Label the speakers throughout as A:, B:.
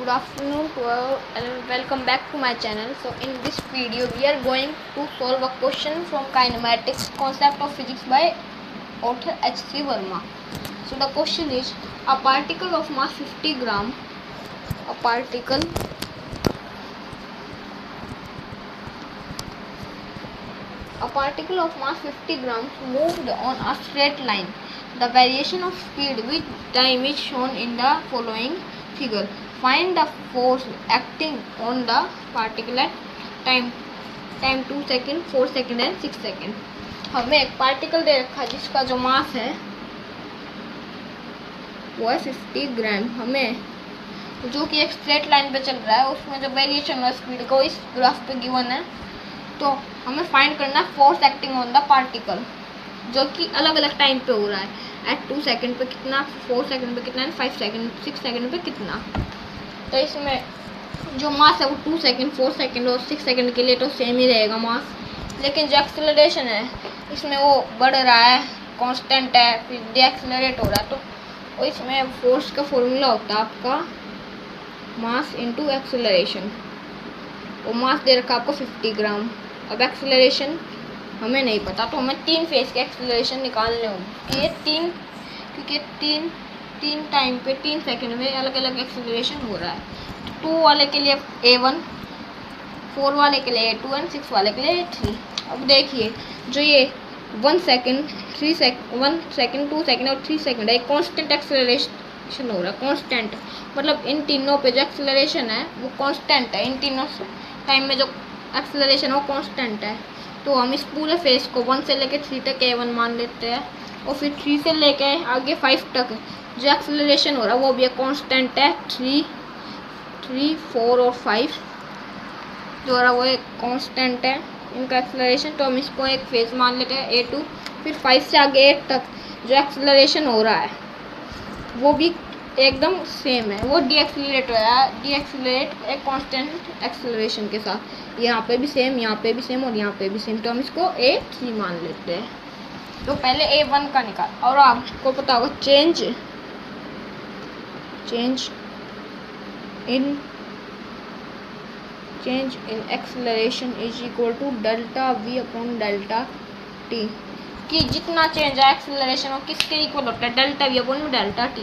A: Good afternoon to all and welcome back to my channel. So in this video we are going to solve a question from kinematics concept of physics by author H.C. Verma. So the question is, a particle of mass 50 gram a particle of mass 50 grams moved on a straight line. The variation of speed with time is shown in the following figure. Find the force acting on the particle at time 2 second, 4 second and 6 second. हमें एक particle दे रखा है जिसका जो मास है वो है 50 ग्राम. हमें जो कि एक स्ट्रेट लाइन पे चल रहा है, उसमें जो वेरिएशन है स्पीड को इस ग्राफ पे गिवन है. तो हमें फाइंड करना है force acting on the particle जो कि अलग अलग टाइम पे हो रहा है. एट 2 सेकेंड पे कितना, 4 सेकेंड पे कितना, 5 सेकेंड, 6 सेकेंड पे कितना. तो इसमें जो मास है वो 2 सेकेंड, 4 सेकेंड और 6 सेकेंड के लिए तो सेम ही रहेगा मास. लेकिन जो एक्सेलरेशन है इसमें वो बढ़ रहा है, कांस्टेंट है, फिर डीएक्सेलरेट हो रहा है. तो इसमें फोर्स का फॉर्मूला होता है आपका मास इनटू एक्सेलरेशन. वो मास दे रखा आपको 50 ग्राम. अब एक्सेलरेशन हमें नहीं पता, तो हमें 3 फेज के एक्सेलरेशन निकालने होंगे. क्योंकि तीन टाइम पे 3 सेकंड में अलग अलग एक्सेलरेशन हो रहा है. 2 वाले के लिए A1, 4 वाले के लिए A2 एंड 6 वाले के लिए A3. अब देखिए जो ये 1 सेकंड, 1 सेकंड, 2 सेकंड और 3 सेकंड है, कांस्टेंट एक्सेलरेशन हो रहा है. कांस्टेंट मतलब इन तीनों पे जो एक्सेलरेशन है वो कांस्टेंट है. इन तीनों टाइम में जो एक्सेलरेशन वो कांस्टेंट है. तो हम इस पूरे फेस को 1 से लेके 3 तक A1 मान लेते हैं और फिर 3 से लेके आगे 5 तक जो एक्सेलरेशन हो रहा है वो भी कांस्टेंट है. 3, 4 और 5 जो रहा वो एक कांस्टेंट है इनका एक्सेलरेशन. तो हम इसको एक फेज मान लेते हैं A2. फिर 5 से आगे 8 तक जो एक्सेलरेशन हो रहा है वो भी एकदम सेम है, वो डीएक्सेलरेट हो रहा है. डीएक्सेलरेट एक कांस्टेंट एक्सेलरेशन के साथ. यहाँ पे भी सेम, यहाँ पे भी सेम और यहाँ पे भी सेम. तो हम इसको A3 मान लेते हैं. तो पहले A1 का निकाल. और आपको पता होगा change in acceleration is equal to delta V upon delta T. कि जितना चेंज है एक्सेलरेशन वो किसके इक्वल होता है, delta V upon delta T.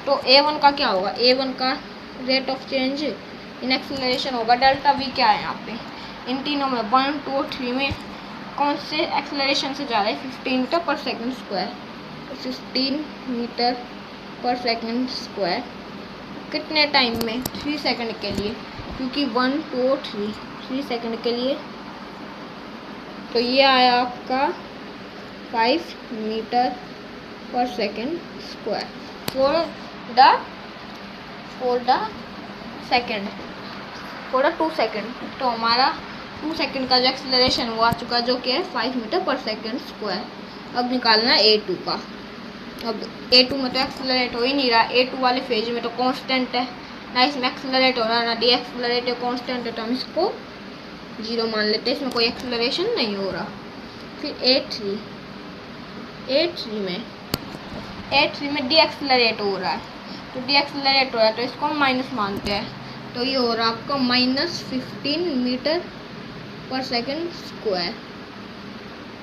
A: तो A1 का क्या होगा, A1 का rate of change in acceleration होगा डेल्टा V. क्या है यहाँ पे इन तीनों में 1, 2 और 3 में कौन से एक्सेलरेशन से जा रहा है, 15 मीटर पर सेकंड स्क्वायर. 15 मीटर पर सेकंड स्क्वायर कितने टाइम में, 3 सेकंड के लिए, क्योंकि 1, 2 और 3 सेकंड के लिए. तो ये आया आपका 5 मीटर पर second square for the 2 second. तो हमारा 2 सेकंड का जो एक्सेलरेशन वो आ चुका जो कि है 5 मीटर पर सेकंड स्क्वायर. अब निकालना है A2 का. अब A2 में तो एक्सेलरेट हो ही नहीं रहा. A2 वाले फेज में तो कांस्टेंट है, ना इसमें एक्सेलरेट हो रहा है ना डीएक्सेलरेट है, कांस्टेंट है. तो हम इसको 0 मान लेते हैं, इसमें कोई एक्सेलरेशन नहीं हो रहा. फिर A3 में डीएक्सेलरेट हो रहा है. तो डीएक्सेलरेट हो रहा है तो इसको हम माइनस मानते हैं. तो ये हो रहा है आपका -15 मीटर पर सेकंड स्क्वायर.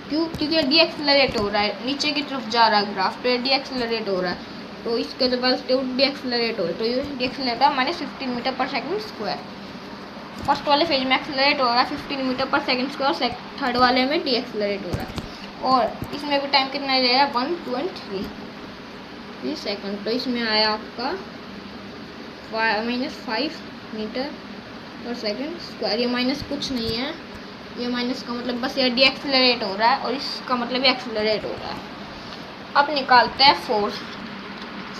A: क्योंकि डीएक्सेलरेट हो रहा है, नीचे की तरफ जा रहा है ग्राफ, तो डीएक्सेलरेट हो रहा है. तो इसका जो वेलोसिटी डीएक्सेलरेट हो रहा है, तो ये डीएक्सेलरेट है -15 मीटर पर सेकंड स्क्वायर. फर्स्ट वाले फेज में एक्सेलरेट हो रहा है 15 मीटर पर सेकंड स्क्वायर, थर्ड वाले में डीएक्सेलरेट हो रहा है. और इसमें भी टाइम कितना ले रहा है, 1, 2 एंड 3 सेकंड. तो इसमें आया आपका -5 मीटर पर सेकंड स्क्वायर. ये माइनस कुछ नहीं है, ये माइनस का मतलब बस ये डीएक्सेलरेट हो रहा है और इसका मतलब एक्सेलरेट हो रहा है. अब निकालते हैं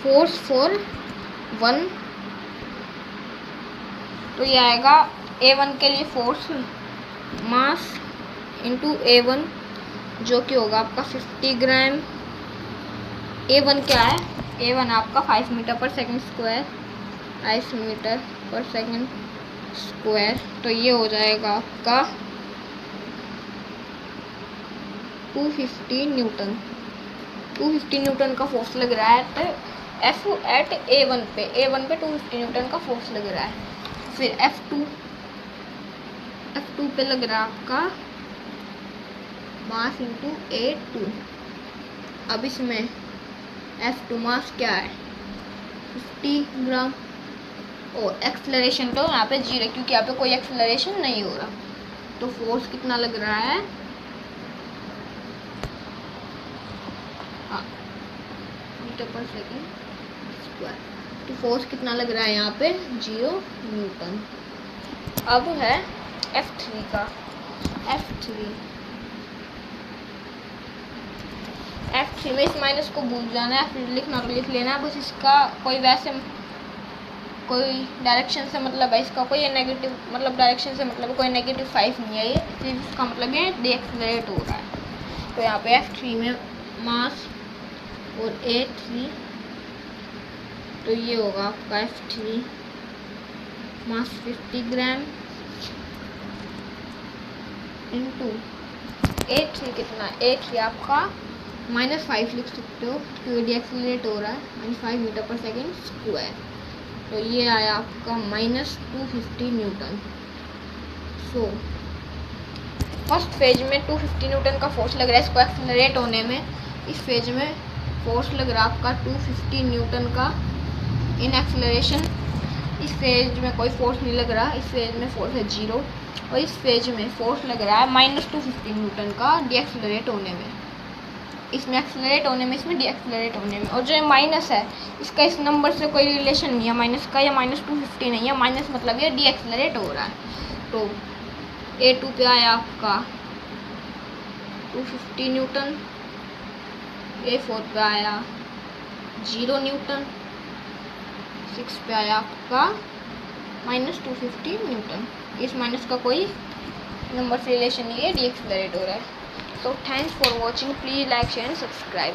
A: फोर्स फॉर 1. तो ये आएगा A1 के लिए फोर्स मास इंटू A1 जो कि होगा आपका 50 ग्राम. A1 क्या है, A1 आपका 5 मीटर पर सेकंड स्क्वायर, 5 मीटर पर सेकंड स्क्वायर. तो ये हो जाएगा आपका 250 न्यूटन. 250 न्यूटन का फोर्स लग रहा है. तो एफ एट A1 पे 250 न्यूटन का फोर्स लग रहा है। फिर F2 पे लग रहा है आपका मास इंटू A2। अब इसमें F2 मास क्या है 50 ग्राम, और एक्सेलरेशन तो यहाँ पे 0 क्योंकि यहाँ पे कोई एक्सेलरेशन नहीं हो रहा। तो फोर्स कितना लग रहा है, हाँ, मीटर पर सेकेंड स्क्वायर। तो फोर्स कितना लग रहा है यहाँ पे 0 न्यूटन। अब है F3 का। F3 में इस माइनस को भूल जाना है, फिर लिखना तो लिख लेना है, बस इसका कोई डायरेक्शन से मतलब है, इसका कोई नेगेटिव मतलब डायरेक्शन से मतलब कोई नेगेटिव 5 नहीं है, ये सिर्फ इसका मतलब ये डीएक्सेलरेट हो रहा है। तो यहाँ पे F3 में मास और A3, तो ये होगा आपका F3 मास 50 ग्राम इंटू A3 कितना, A3 आपका -5 लिख सकते हो क्योंकि डीएक्सेलरेट हो रहा है, -5 मीटर पर सेकेंड स्क्वायर। तो ये आया आपका -250 न्यूटन। सो फर्स्ट फेज में 250 न्यूटन का फोर्स लग रहा है इसको एक्सेलरेट होने में। इस फेज में फोर्स लग रहा है आपका 250 न्यूटन का इन एक्सेलरेशन। इस फेज में कोई फोर्स नहीं लग रहा, इस फेज में फोर्स है 0, और इस फेज में फोर्स लग रहा है -250 न्यूटन का डीएक्सेलरेट होने में। इसमें एक्सेलरेट होने में, इसमें डीएक्सेलरेट होने में। और जो ये माइनस है इसका इस नंबर से कोई रिलेशन नहीं है माइनस का, या -250 नहीं है, माइनस मतलब ये डीएक्सेलरेट हो रहा है। तो A2 पे आया आपका 250 न्यूटन, A4 पे आया 0 न्यूटन, 6 पे आया आपका -250 न्यूटन। इस माइनस का कोई नंबर से रिलेशन नहीं है, डीएक्सेलरेट हो रहा है। So thanks for watching. Please like, share and subscribe.